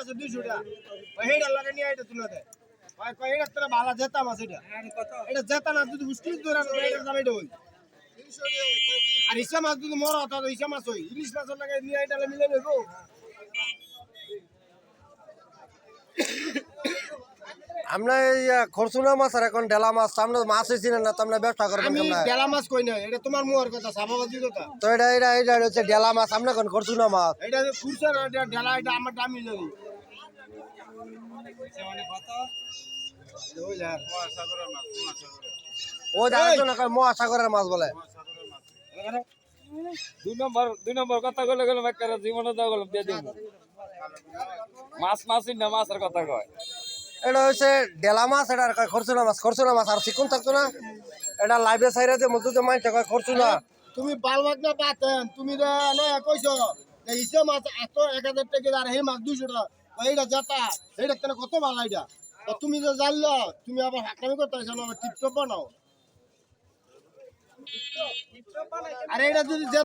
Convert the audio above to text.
আছে 200 টাকা হেডা লাগা নিয়ে এটা তুলে দেয় কয় এটা তোরা ভালো জেতা মাছ এটা জেতা না যদি মুশকিল ধরে এটা দাম এটা হই আর ইসা মাছ যদি মরা তো ইসা মাছ হই ইলিশ মাছ লাগে নিয়ে এটা মিলে নেব আমরা খরচুনা মাছ আর এখন ডেলা মাছ আমরা মাছ হয়েছি না তোমরা ব্যবসা করবেন আমি কেমন ডেলা মাছ কই না এটা তোমার মুয়ার কথা সাবাবাজি কথা তো এটা হচ্ছে ডেলা মাছ আমরা এখন খরচুনা মাছ এটা কুরসা না এটা ডেলা এটা আমার দামি জানি ও জানো না মহাসাগরের মাছ বলে 2 নম্বর কথা কইলে গেল একবারে জীবনে দাও গেল দিয়ে দিব মাছই না মাছের কথা কয় এটা হচ্ছে ডেলা মাছ এটা খরচুনা মাছ আর চিকন থাকতো না এটা লাইভে সাইরে যে মজুদে মাইতে কয় খরচুনা তুমি বালবাগ না পাতেন তুমি রে নয়া কইছো যে ইসে মাছ এত 1000 টাকা আর হে মাছ 200 টাকা এইটা জাতা এইটা তেনে কত ভালো এটা তো তুমি যে জানলো তুমি আবার হাকামি করতেছ না টিপটপ বানাও আরে এটা যদি